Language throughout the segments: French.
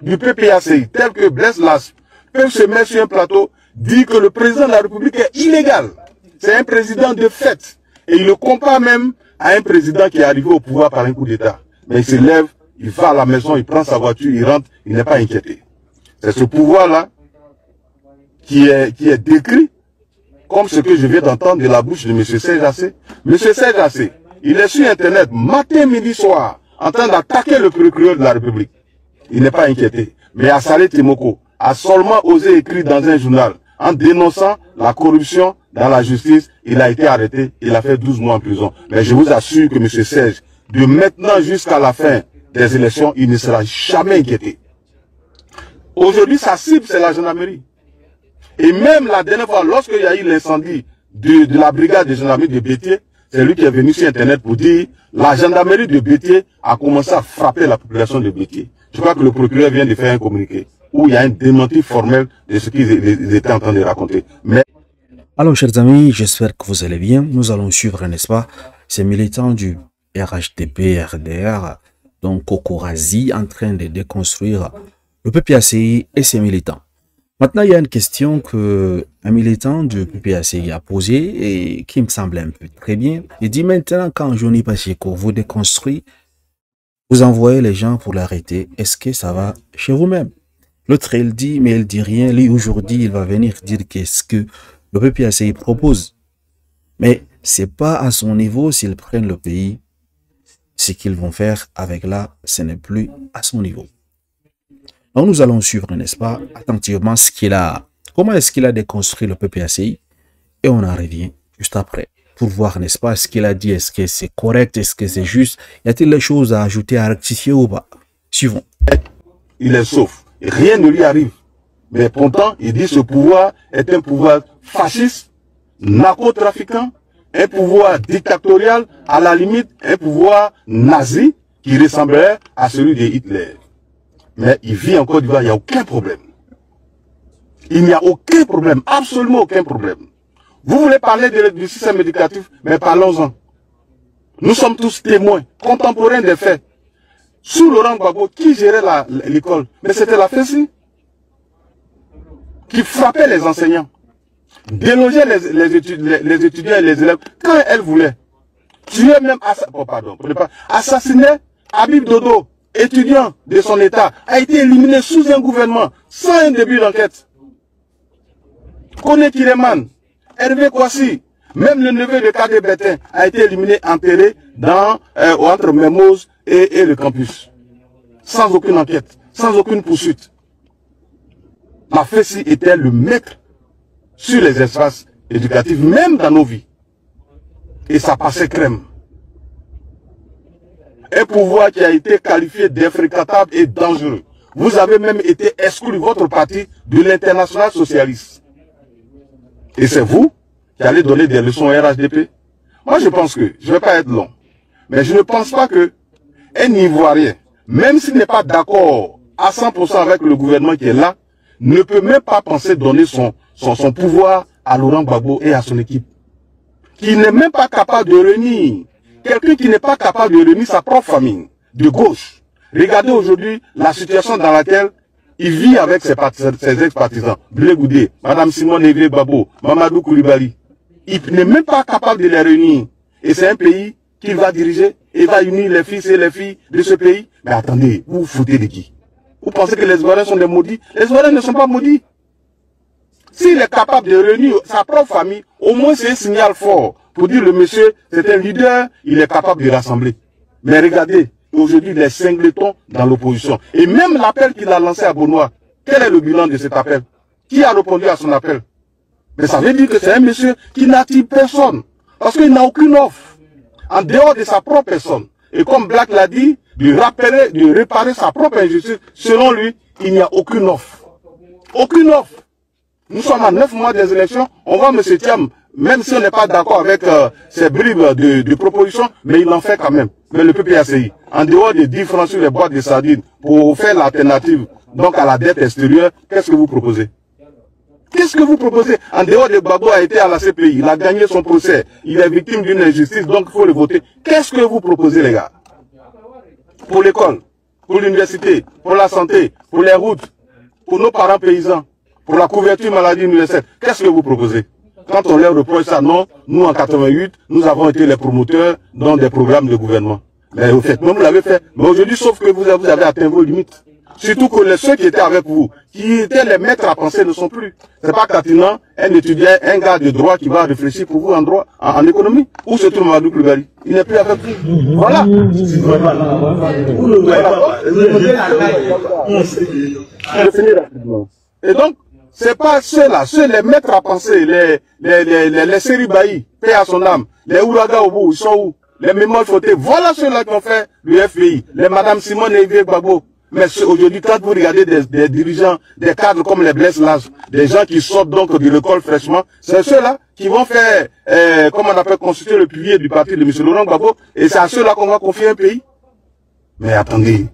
du PPACI, tels que Blaise Lasp, peuvent se mettre sur un plateau, dire que le président de la République est illégal. C'est un président de fait. Et il le compare même à un président qui est arrivé au pouvoir par un coup d'État. Mais il se lève, il va à la maison, il prend sa voiture, il rentre, il n'est pas inquiété. C'est ce pouvoir-là qui est décrit comme ce que je viens d'entendre de la bouche de M. Serge Assé. M. Serge Assé, il est sur Internet matin, midi, soir, en train d'attaquer le procureur de la République. Il n'est pas inquiété. Mais Assalé Temoko a seulement osé écrire dans un journal en dénonçant la corruption dans la justice. Il a été arrêté, il a fait 12 mois en prison. Mais je vous assure que M. Serge, de maintenant jusqu'à la fin des élections, il ne sera jamais inquiété. Aujourd'hui, sa cible, c'est la gendarmerie. Et même la dernière fois, lorsqu'il y a eu l'incendie de la brigade de gendarmerie de Bétier, c'est lui qui est venu sur Internet pour dire la gendarmerie de Bétier a commencé à frapper la population de Bétier. Je crois que le procureur vient de faire un communiqué où il y a un démenti formel de ce qu'ils étaient en train de raconter. Mais... Alors, chers amis, j'espère que vous allez bien. Nous allons suivre, n'est-ce pas, ces militants du RHDP, RDR, donc Kokorazi, en train de déconstruire le PPACI et ses militants. Maintenant, il y a une question que un militant du PPACI a posée et qui me semble un peu très bien. Il dit maintenant, quand Johnny Pacheco vous déconstruit, vous envoyez les gens pour l'arrêter. Est-ce que ça va chez vous-même? L'autre, il dit, mais il dit rien. Lui, aujourd'hui, il va venir dire qu'est-ce que le PPACI propose. Mais c'est pas à son niveau s'ils prennent le pays. Ce qu'ils vont faire avec là, ce n'est plus à son niveau. Donc nous allons suivre, n'est-ce pas, attentivement ce qu'il a, comment est-ce qu'il a déconstruit le PPACI et on en revient juste après pour voir, n'est-ce pas, ce qu'il a dit, est-ce que c'est correct, est-ce que c'est juste, y a-t-il des choses à ajouter, à rectifier ou pas? Suivons. Il est sauf, rien ne lui arrive. Mais pourtant, il dit que ce pouvoir est un pouvoir fasciste, narcotrafiquant, un pouvoir dictatorial, à la limite, un pouvoir nazi qui ressemblerait à celui de Hitler. Mais il vit en Côte d'Ivoire, il n'y a aucun problème. Il n'y a aucun problème, absolument aucun problème. Vous voulez parler du système éducatif, mais parlons-en. Nous sommes tous témoins, contemporains des faits. Sous Laurent Gbagbo, qui gérait l'école? Mais c'était la FESI qui frappait les enseignants, délogeait les étudiants et les élèves quand elle voulait. Tuer même, assassinait Habib Dodo, étudiant de son état, a été éliminé sous un gouvernement, sans un début d'enquête. Kone Kireman, Hervé Kouassi, même le neveu de Kade Bétain a été éliminé, enterré entre Mermoz et le campus. Sans aucune enquête, sans aucune poursuite. La FESI était le maître sur les espaces éducatifs, même dans nos vies. Et ça passait crème. Un pouvoir qui a été qualifié d'infréquentable et dangereux. Vous avez même été exclu, votre parti, de l'international socialiste. Et c'est vous qui allez donner des leçons au RHDP. Moi, je pense que, je ne vais pas être long, mais je ne pense pas que un Ivoirien, même s'il n'est pas d'accord à 100% avec le gouvernement qui est là, ne peut même pas penser donner son pouvoir à Laurent Gbagbo et à son équipe. Qui n'est même pas capable de réunir. Quelqu'un qui n'est pas capable de réunir sa propre famille, de gauche. Regardez aujourd'hui la situation dans laquelle il vit avec ses ex-partisans. Blé Goudé, Madame Simone Évry Babo, Mamadou Koulibaly. Il n'est même pas capable de les réunir. Et c'est un pays qu'il va diriger et va unir les fils et les filles de ce pays. Mais attendez, vous vous foutez de qui? Vous pensez que les Ivoiriens sont des maudits? Les Ivoiriens ne sont pas maudits. S'il est capable de réunir sa propre famille, au moins c'est un signal fort pour dire le monsieur, c'est un leader, il est capable de rassembler. Mais regardez, aujourd'hui, les singletons dans l'opposition. Et même l'appel qu'il a lancé à Benoît, quel est le bilan de cet appel? Qui a répondu à son appel? Mais ça veut dire que c'est un monsieur qui n'attire personne. Parce qu'il n'a aucune offre. En dehors de sa propre personne. Et comme Black l'a dit, de réparer sa propre injustice, selon lui, il n'y a aucune offre. Aucune offre. Nous sommes à 9 mois des élections, on va M. Thiam, même si on n'est pas d'accord avec ces bribes de propositions, mais il en fait quand même. Mais le PPACI, en dehors de 10 francs sur les boîtes de sardines pour faire l'alternative donc à la dette extérieure, qu'est-ce que vous proposez? Qu'est-ce que vous proposez? En dehors de Gbagbo a été à la CPI, il a gagné son procès, il est victime d'une injustice, donc il faut le voter. Qu'est-ce que vous proposez les gars? Pour l'école, pour l'université, pour la santé, pour les routes, pour nos parents paysans, pour la couverture maladie universelle. Qu'est-ce que vous proposez? Quand on leur reproche ça, non, nous en 88, nous avons été les promoteurs dans des programmes de gouvernement. Mais au fait, même vous l'avez fait. Mais aujourd'hui, sauf que vous avez atteint vos limites. Surtout que ceux qui étaient avec vous, qui étaient les maîtres à penser, ne sont plus. C'est pas pertinent un étudiant, un gars de droit qui va réfléchir pour vous en droit, en économie. Où se trouve Mamadou Koulibaly? Il n'est plus avec vous. Voilà. Je finis rapidement. Et donc, c'est pas ceux-là, les maîtres à penser, les séries Bailly, paix à son âme, les Ouraga au bout, ils sont où? Les mémoires fautées, voilà ceux-là qui ont fait le FPI, les Madame Simone et Yves Gbagbo. Mais aujourd'hui, quand vous regardez des dirigeants, des cadres comme les Blaise Lage, des gens qui sortent donc de l'école fraîchement, c'est ceux-là qui vont faire, comment on appelle, constituer le pilier du parti de M. Laurent Gbagbo, et c'est à ceux-là qu'on va confier un pays. Mais attendez,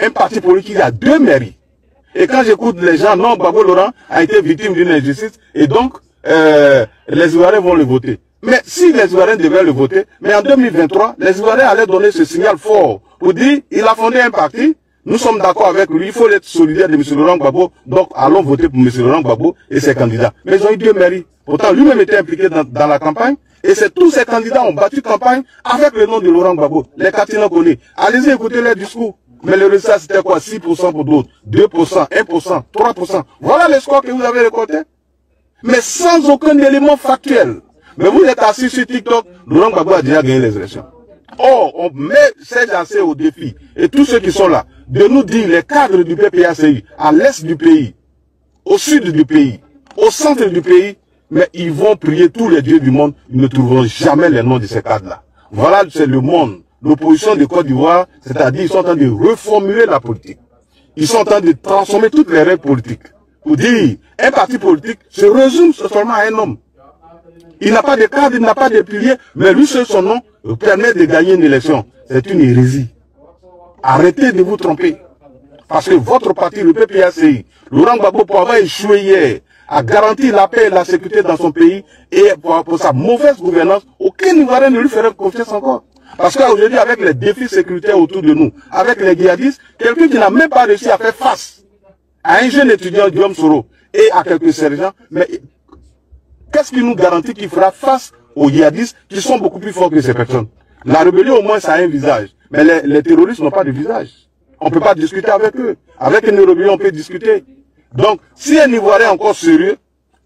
un parti politique a 2 mairies. Et quand j'écoute les gens, non, Gbagbo Laurent a été victime d'une injustice, et donc, les Ivoiriens vont le voter. Mais si les Ivoiriens devaient le voter, mais en 2023, les Ivoiriens allaient donner ce signal fort pour dire, il a fondé un parti, nous sommes d'accord avec lui, il faut être solidaire de M. Laurent Gbagbo, donc allons voter pour M. Laurent Gbagbo et ses candidats. Mais ils ont eu 2 mairies. Pourtant, lui-même était impliqué dans la campagne, et c'est tous ces candidats ont battu campagne avec le nom de Laurent Gbagbo. Les Katina connaissent. Allez-y écouter leurs discours. Mais le résultat, c'était quoi? 6% pour d'autres, 2%, 1%, 3%. Voilà les scores que vous avez récoltés. Mais sans aucun élément factuel. Mais vous êtes assis sur TikTok, Laurent Gbagbo a déjà gagné les élections. Or, on met ces gens au défi, et tous ceux qui sont là, de nous dire les cadres du PPACI, à l'est du pays, au sud du pays, au centre du pays, mais ils vont prier tous les dieux du monde, ils ne trouveront jamais les noms de ces cadres-là. Voilà, c'est le monde. L'opposition de Côte d'Ivoire, c'est-à-dire ils sont en train de reformuler la politique. Ils sont en train de transformer toutes les règles politiques. Pour dire, un parti politique se résume seulement à un homme. Il n'a pas de cadre, il n'a pas de pilier, mais lui seul, son nom, permet de gagner une élection. C'est une hérésie. Arrêtez de vous tromper. Parce que votre parti, le PPACI, Laurent Gbagbo, pour avoir échoué hier, a garanti la paix et la sécurité dans son pays, et pour sa mauvaise gouvernance, aucun Ivoirien ne lui ferait confiance encore. Parce qu'aujourd'hui, avec les défis sécuritaires autour de nous, avec les djihadistes, quelqu'un qui n'a même pas réussi à faire face à un jeune étudiant Guillaume Soro et à quelques sergents, mais qu'est-ce qui nous garantit qu'il fera face aux djihadistes qui sont beaucoup plus forts que ces personnes? La rébellion, au moins, ça a un visage. Mais les terroristes n'ont pas de visage. On ne peut pas discuter avec eux. Avec une rébellion, on peut discuter. Donc, si un Ivoirien encore sérieux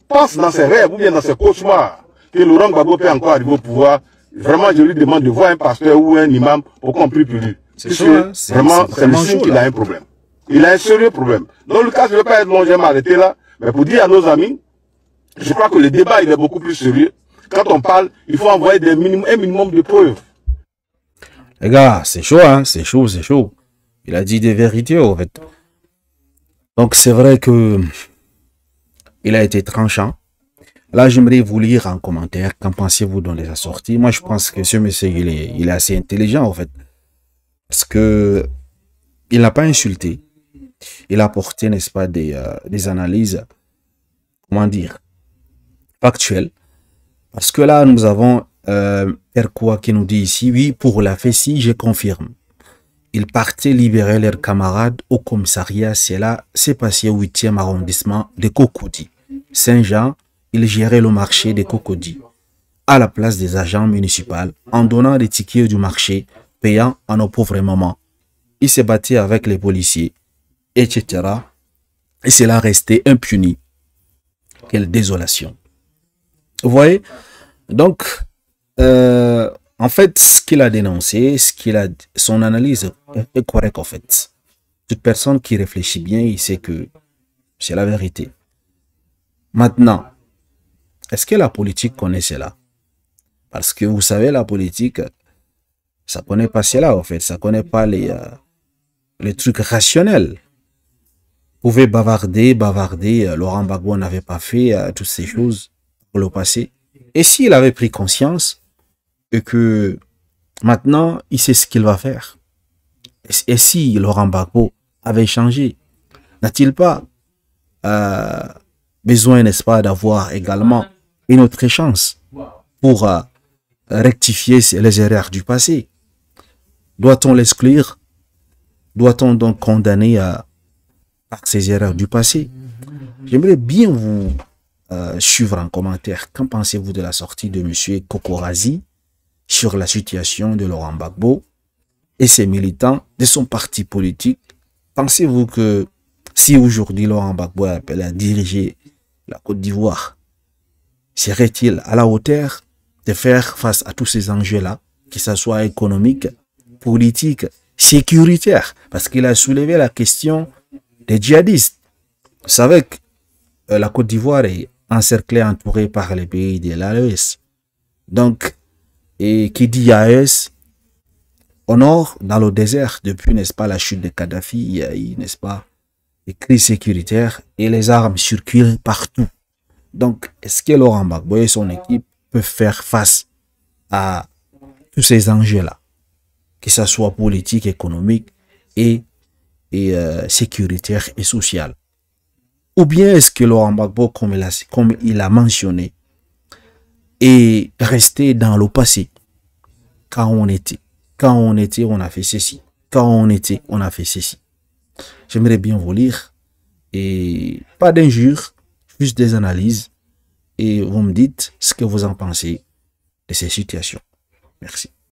pense dans ses rêves ou bien dans ses cauchemars que Laurent Gbagbo peut encore arriver au pouvoir, vraiment, je lui demande de voir un pasteur ou un imam pour qu'on prie pour lui. Vraiment, c'est le signe qu'il a un problème. Il a un sérieux problème. Dans le cas, je ne vais pas être long, je vais m'arrêter là, mais pour dire à nos amis, je crois que le débat, il est beaucoup plus sérieux. Quand on parle, il faut envoyer un minimum de preuves. Les gars, c'est chaud, hein, c'est chaud, c'est chaud. Il a dit des vérités, en fait. Donc, c'est vrai que il a été tranchant. Là, j'aimerais vous lire en commentaire. Qu'en pensez-vous dans les assorties? Moi, je pense que ce monsieur, il est assez intelligent, en fait. Parce que il n'a pas insulté. Il a apporté, n'est-ce pas, des analyses, comment dire, factuelles. Parce que là, nous avons Erkoua qui nous dit ici, oui, pour la FESI, je confirme. Ils partaient libérer leurs camarades au commissariat. C'est là, c'est passé au 8e arrondissement de Cocody. Saint-Jean, ils géraient le marché de Cocody à la place des agents municipaux en donnant des tickets du marché payant à nos pauvres mamans. Ils se battaient avec les policiers, etc. Et cela restait impuni. Quelle désolation. Vous voyez? Donc, en fait, ce qu'il a dénoncé, son analyse est correcte en fait. Toute personne qui réfléchit bien, il sait que c'est la vérité. Maintenant, est-ce que la politique connaît cela? Parce que vous savez, la politique, ça ne connaît pas cela en fait. Ça ne connaît pas les trucs rationnels. Vous pouvez bavarder. Laurent Gbagbo n'avait pas fait toutes ces choses pour le passé. Et s'il avait pris conscience et que maintenant, il sait ce qu'il va faire. Et si Laurent Gbagbo avait changé, n'a-t-il pas besoin, n'est-ce pas, d'avoir également une autre chance pour rectifier les erreurs du passé? Doit-on l'exclure? Doit-on donc condamner par ces erreurs du passé? J'aimerais bien vous suivre en commentaire. Qu'en pensez-vous de la sortie de M. Kokorazi sur la situation de Laurent Gbagbo et ses militants de son parti politique? Pensez-vous que si aujourd'hui Laurent Gbagbo est appelé à diriger la Côte d'Ivoire, serait-il à la hauteur de faire face à tous ces enjeux-là, que ce soit économique, politique, sécuritaire? Parce qu'il a soulevé la question des djihadistes. Vous savez que la Côte d'Ivoire est encerclée, entourée par les pays de l'AES. Donc, et qui dit AES, au nord, dans le désert, depuis, n'est-ce pas, la chute de Kadhafi, il y a eu, n'est-ce pas, des crises sécuritaires et les armes circulent partout. Donc, est-ce que Laurent Gbagbo et son équipe peuvent faire face à tous ces enjeux-là, que ce soit politique, économique et sécuritaire et social? Ou bien est-ce que Laurent Gbagbo, comme il a mentionné, est resté dans le passé? Quand on était, on a fait ceci. Quand on était, on a fait ceci. J'aimerais bien vous lire, et pas d'injures, juste des analyses, et vous me dites ce que vous en pensez de ces situations. Merci.